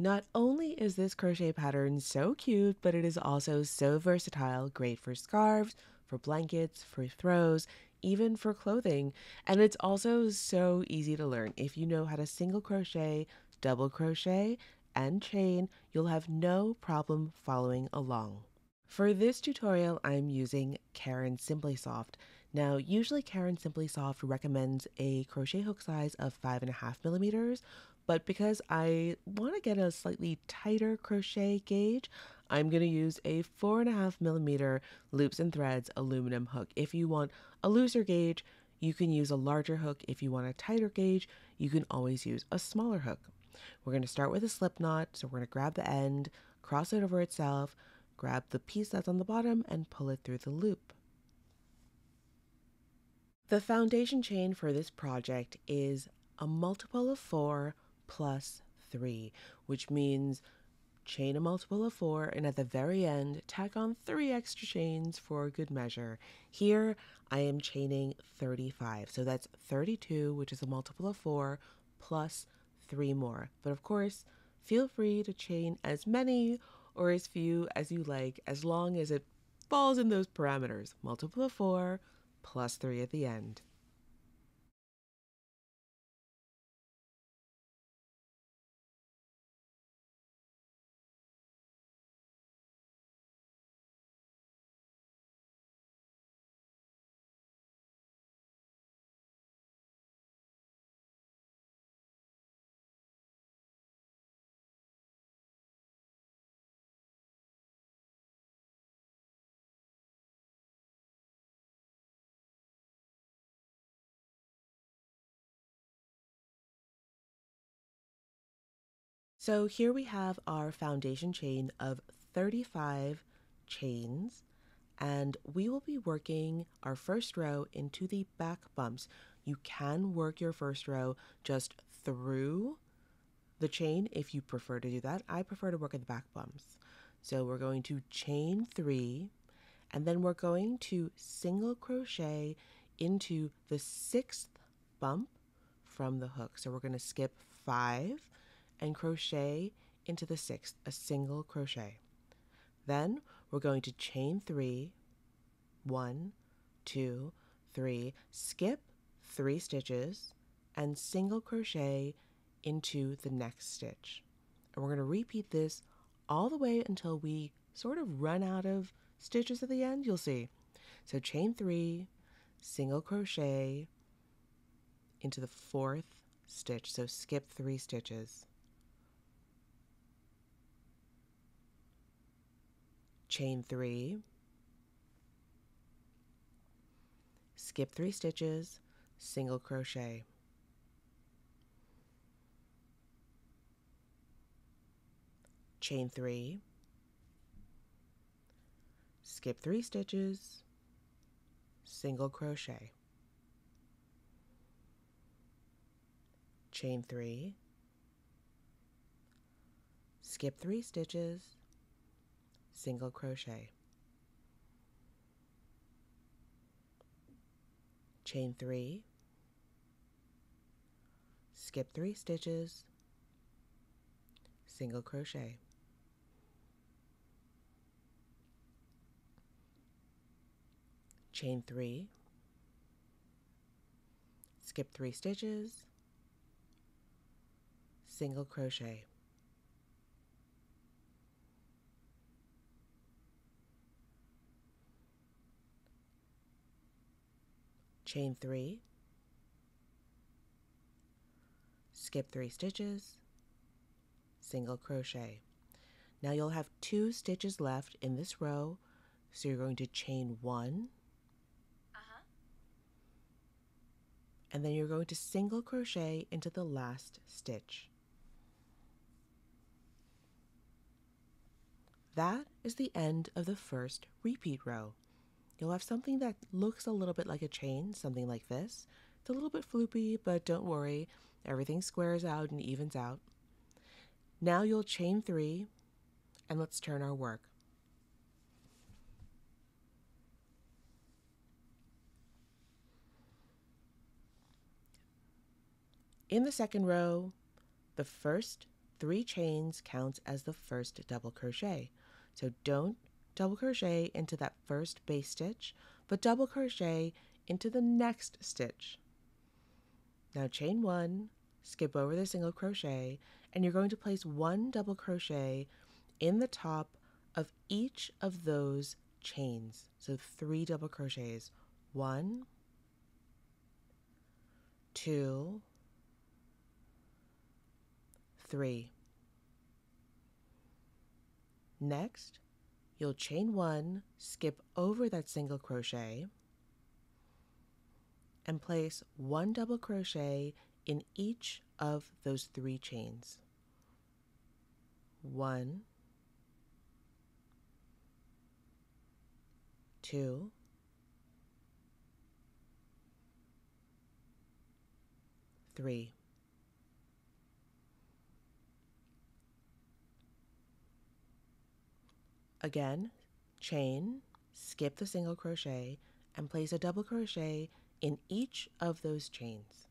Not only is this crochet pattern so cute, but it is also so versatile, great for scarves, for blankets, for throws, even for clothing. And it's also so easy to learn. If you know how to single crochet, double crochet, and chain, you'll have no problem following along. For this tutorial, I'm using Karen Simply Soft. Now, usually Karen Simply Soft recommends a crochet hook size of 5.5 millimeters, but because I want to get a slightly tighter crochet gauge, I'm going to use a 4.5 millimeter loops and threads aluminum hook. If you want a looser gauge, you can use a larger hook. If you want a tighter gauge, you can always use a smaller hook. We're going to start with a slip knot, so we're going to grab the end, cross it over itself, grab the piece that's on the bottom and pull it through the loop. The foundation chain for this project is a multiple of 4 plus 3, which means chain a multiple of 4 and at the very end tack on 3 extra chains for good measure. Here I am chaining 35, so that's 32, which is a multiple of 4 plus 3 more. But of course, feel free to chain as many or as few as you like, as long as it falls in those parameters. Multiple of 4 plus 3 at the end. So here we have our foundation chain of 35 chains, and we will be working our first row into the back bumps. You can work your first row just through the chain if you prefer to do that. I prefer to work at the back bumps. So we're going to chain 3, and then we're going to single crochet into the 6th bump from the hook. So we're going to skip 5 and crochet into the 6th, a single crochet. Then we're going to chain 3, 1, 2, 3, skip 3 stitches, and single crochet into the next stitch. And we're going to repeat this all the way until we sort of run out of stitches at the end, you'll see. So chain 3, single crochet into the 4th stitch, so skip 3 stitches. Chain 3, skip 3 stitches, single crochet. Chain 3, skip 3 stitches, single crochet. Chain 3, skip 3 stitches, single crochet. Chain 3, skip 3 stitches, single crochet. Chain 3, skip 3 stitches, single crochet. Chain 3, skip 3 stitches, single crochet. Now you'll have 2 stitches left in this row, so you're going to chain 1, and then you're going to single crochet into the last stitch. That is the end of the first repeat row. You'll have something that looks a little bit like a chain, something like this. It's a little bit floopy, but don't worry, everything squares out and evens out. Now you'll chain 3, and let's turn our work. In the second row, the first 3 chains counts as the first double crochet. So don't double crochet into that first base stitch, but double crochet into the next stitch. Now chain 1, skip over the single crochet, and you're going to place 1 double crochet in the top of each of those chains. So 3 double crochets. 1, 2, 3. Next, you'll chain 1, skip over that single crochet, and place 1 double crochet in each of those 3 chains. 1, 2, 3. Again, chain, skip the single crochet, and place a double crochet in each of those chains.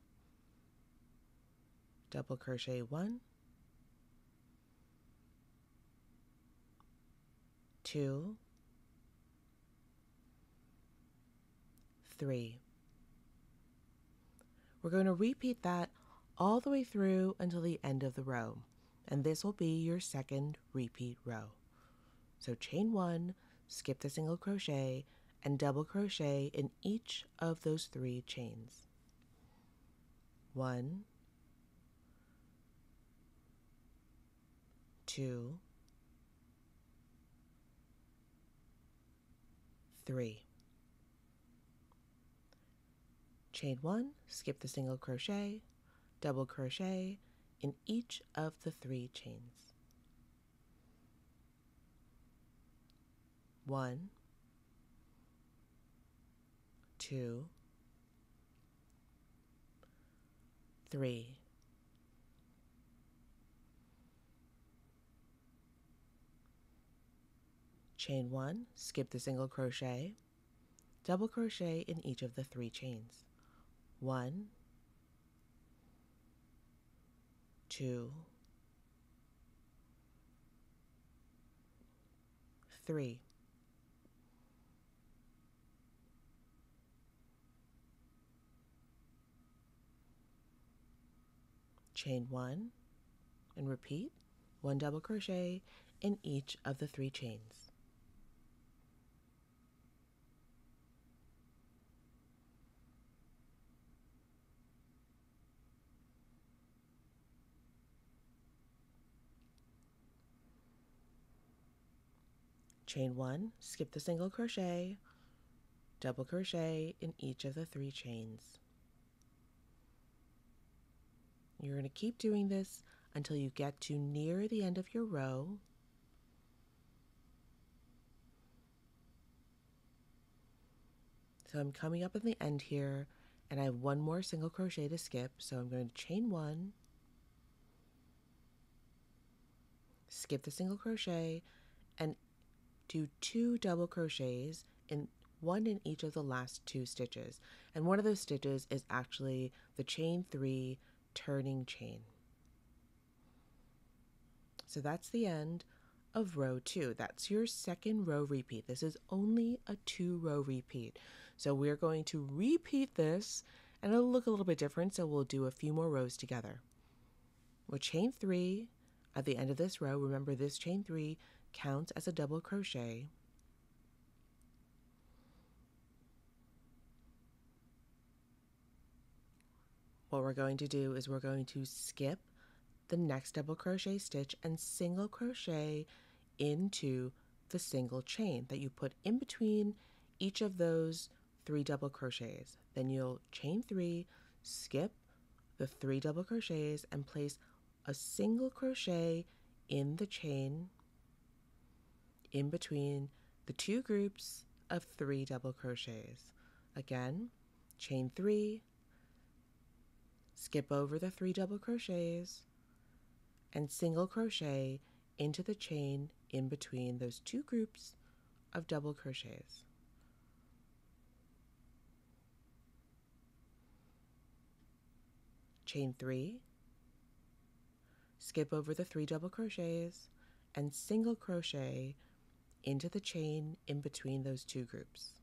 Double crochet 1, 2, 3. We're going to repeat that all the way through until the end of the row, and this will be your second repeat row. So chain 1, skip the single crochet, and double crochet in each of those 3 chains. 1, 2, 3. Chain 1, skip the single crochet, double crochet in each of the 3 chains. 1, 2, 3. Chain 1, skip the single crochet, double crochet in each of the 3 chains. 1, 2, 3. Chain 1 and repeat 1 double crochet in each of the 3 chains. Chain 1, skip the single crochet, double crochet in each of the 3 chains. You're going to keep doing this until you get to near the end of your row. So I'm coming up at the end here, and I have 1 more single crochet to skip, so I'm going to chain 1, skip the single crochet, and do 2 double crochets, in 1 in each of the last 2 stitches. And one of those stitches is actually the chain 3 turning chain. So that's the end of row 2. That's your second row repeat. This is only a 2-row repeat. So we're going to repeat this, and it'll look a little bit different, so we'll do a few more rows together. We'll chain 3 at the end of this row. Remember, this chain 3 counts as a double crochet. What we're going to do is we're going to skip the next double crochet stitch and single crochet into the single chain that you put in between each of those 3 double crochets. Then you'll chain 3, skip the 3 double crochets, and place a single crochet in the chain in between the 2 groups of 3 double crochets. Again, chain 3, skip over the 3 double crochets, and single crochet into the chain in between those 2 groups of double crochets. Chain 3, skip over the 3 double crochets, and single crochet into the chain in between those 2 groups.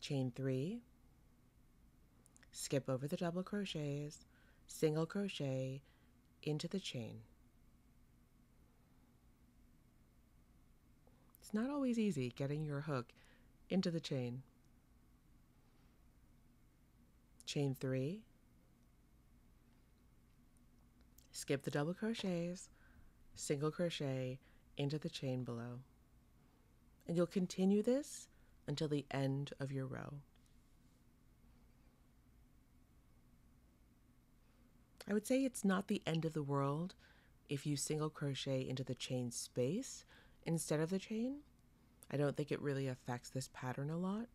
Chain 3, skip over the double crochets, single crochet into the chain. It's not always easy getting your hook into the chain. Chain 3, skip the double crochets, single crochet into the chain below. And you'll continue this until the end of your row. I would say it's not the end of the world if you single crochet into the chain space instead of the chain. I don't think it really affects this pattern a lot.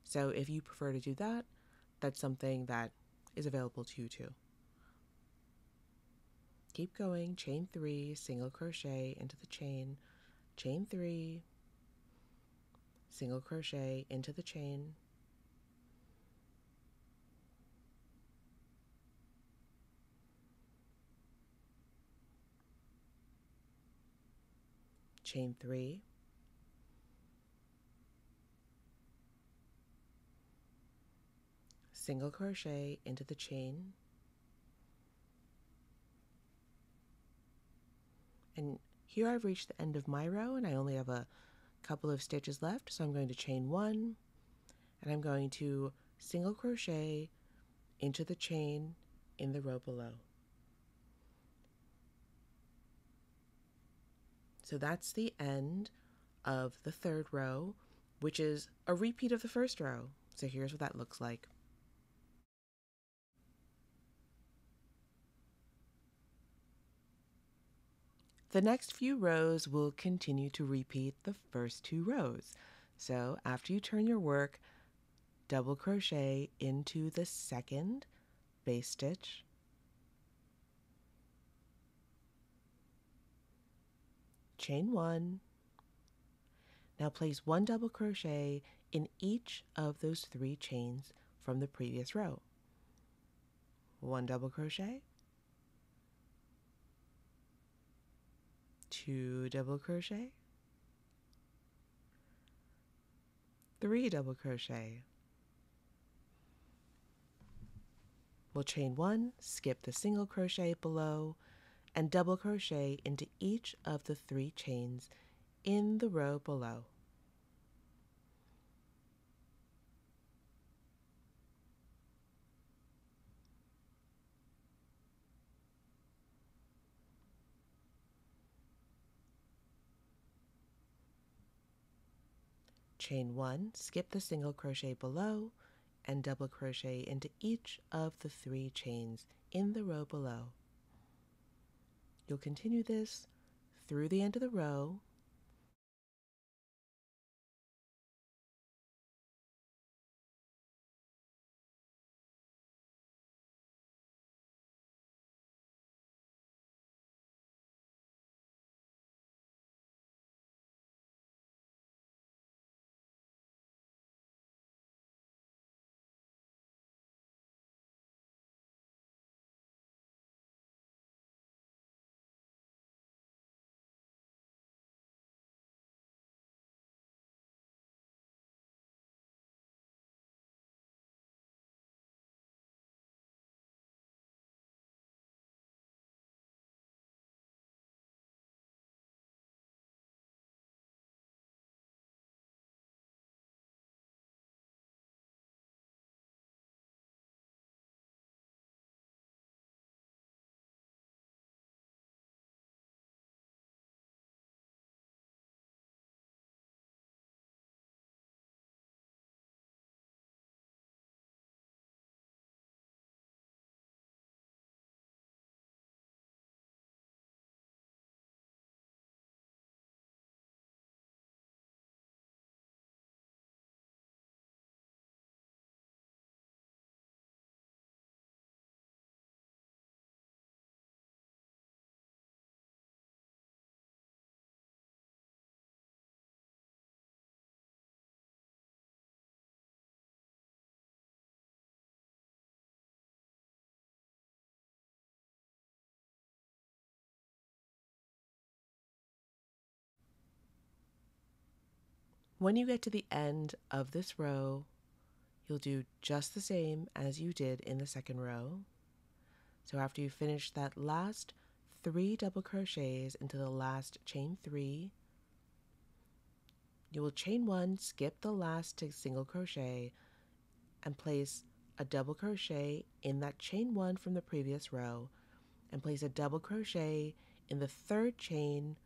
So if you prefer to do that, that's something that is available to you too. Keep going, chain 3, single crochet into the chain, chain 3, single crochet into the chain, chain 3, single crochet into the chain, and here I've reached the end of my row and I only have a couple of stitches left, so I'm going to chain 1 and I'm going to single crochet into the chain in the row below. So that's the end of the 3rd row, which is a repeat of the 1st row. So here's what that looks like. The next few rows will continue to repeat the first 2 rows. So after you turn your work, double crochet into the 2nd base stitch, chain 1. Now place 1 double crochet in each of those 3 chains from the previous row. 1 double crochet, 2 double crochet, 3 double crochet. We'll chain 1, skip the single crochet below, and double crochet into each of the 3 chains in the row below. Chain 1, skip the single crochet below, and double crochet into each of the 3 chains in the row below. You'll continue this through the end of the row, When you get to the end of this row, you'll do just the same as you did in the second row. So after you finish that last 3 double crochets into the last chain 3, you will chain 1, skip the last single crochet, and place a double crochet in that chain 1 from the previous row, and place a double crochet in the third chain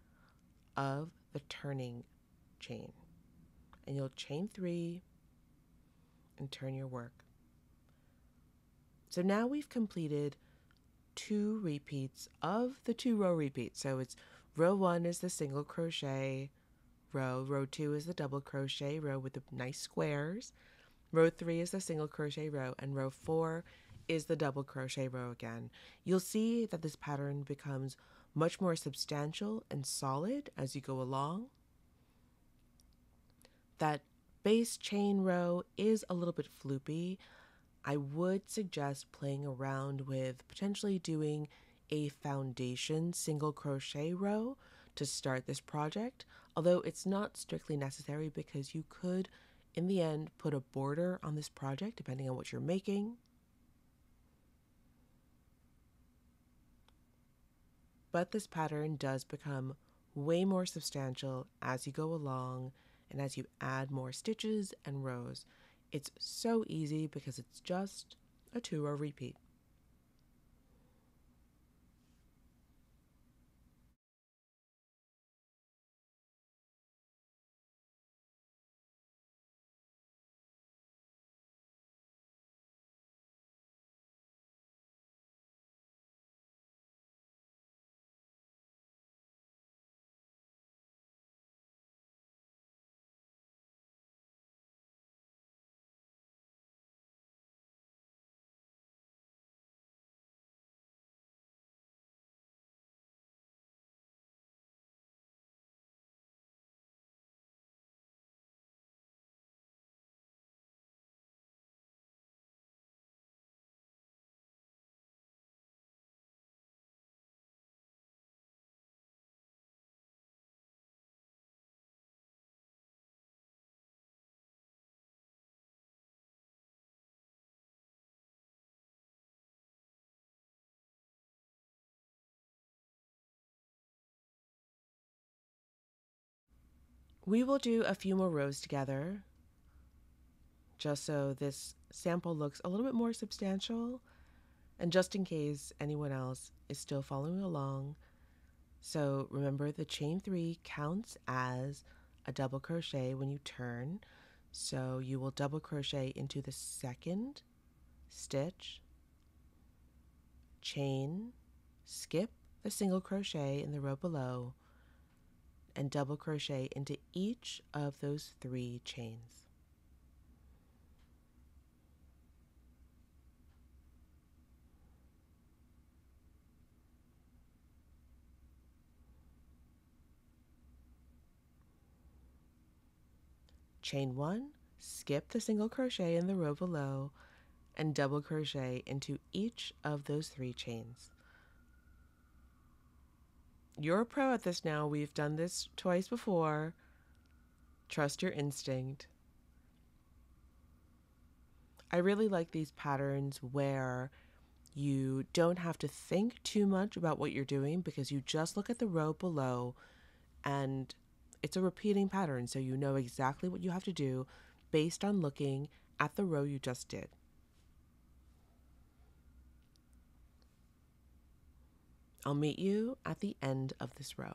of the turning chain. And you'll chain 3 and turn your work. So now we've completed 2 repeats of the 2-row repeat. So it's row 1 is the single crochet row, row 2 is the double crochet row with the nice squares, row 3 is the single crochet row, and row 4 is the double crochet row again. You'll see that this pattern becomes much more substantial and solid as you go along. That base chain row is a little bit floopy. I would suggest playing around with potentially doing a foundation single crochet row to start this project, although it's not strictly necessary because you could, in the end, put a border on this project depending on what you're making. But this pattern does become way more substantial as you go along and as you add more stitches and rows. It's so easy because it's just a 2-row repeat. We will do a few more rows together, just so this sample looks a little bit more substantial, and just in case anyone else is still following along. So remember, the chain 3 counts as a double crochet when you turn. So you will double crochet into the second stitch, chain, skip the single crochet in the row below, and double crochet into each of those 3 chains. Chain 1, skip the single crochet in the row below, and double crochet into each of those 3 chains. You're a pro at this now. We've done this twice before. Trust your instinct. I really like these patterns where you don't have to think too much about what you're doing because you just look at the row below and it's a repeating pattern, so you know exactly what you have to do based on looking at the row you just did. I'll meet you at the end of this row.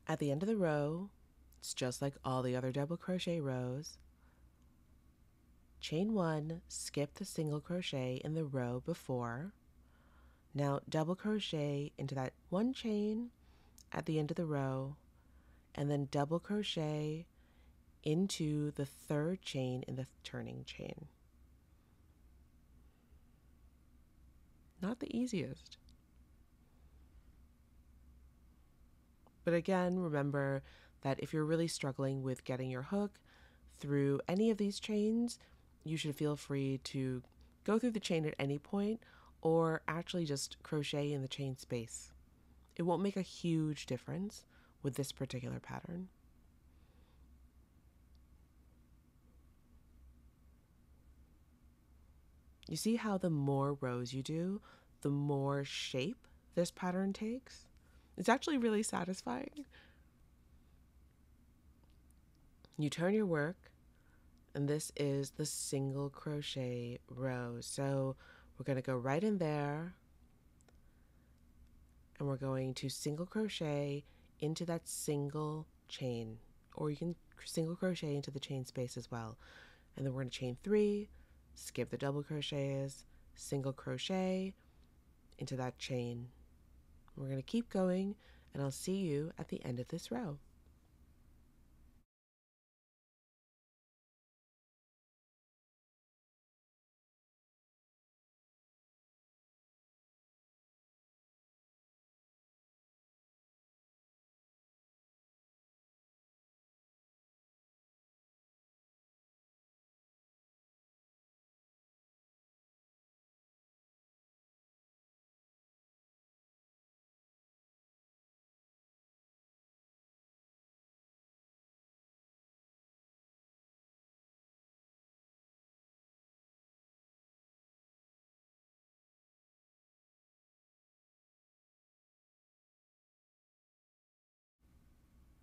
At the end of the row, it's just like all the other double crochet rows. Chain 1, skip the single crochet in the row before. Now double crochet into that one chain at the end of the row, and then double crochet into the third chain in the turning chain. Not the easiest. But again, remember that if you're really struggling with getting your hook through any of these chains, you should feel free to go through the chain at any point or actually just crochet in the chain space. It won't make a huge difference with this particular pattern. You see how the more rows you do, the more shape this pattern takes? It's actually really satisfying. You turn your work, and this is the single crochet row. So we're going to go right in there, and we're going to single crochet into that single chain, or you can single crochet into the chain space as well. And then we're going to chain 3, skip the double crochets, single crochet into that chain. We're going to keep going, and I'll see you at the end of this row.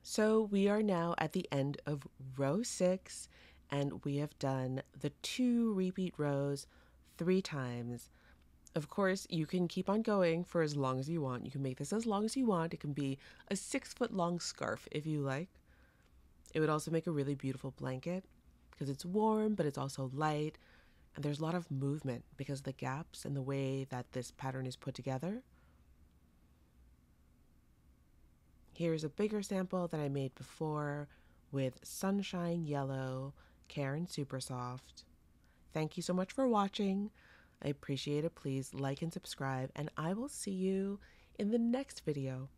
So we are now at the end of row 6, and we have done the 2 repeat rows 3 times. Of course, you can keep on going for as long as you want. You can make this as long as you want. It can be a 6-foot long scarf if you like. It would also make a really beautiful blanket because it's warm, but it's also light. And there's a lot of movement because of the gaps and the way that this pattern is put together. Here's a bigger sample that I made before with Sunshine Yellow, Caron Super Soft. Thank you so much for watching. I appreciate it. Please like and subscribe, and I will see you in the next video.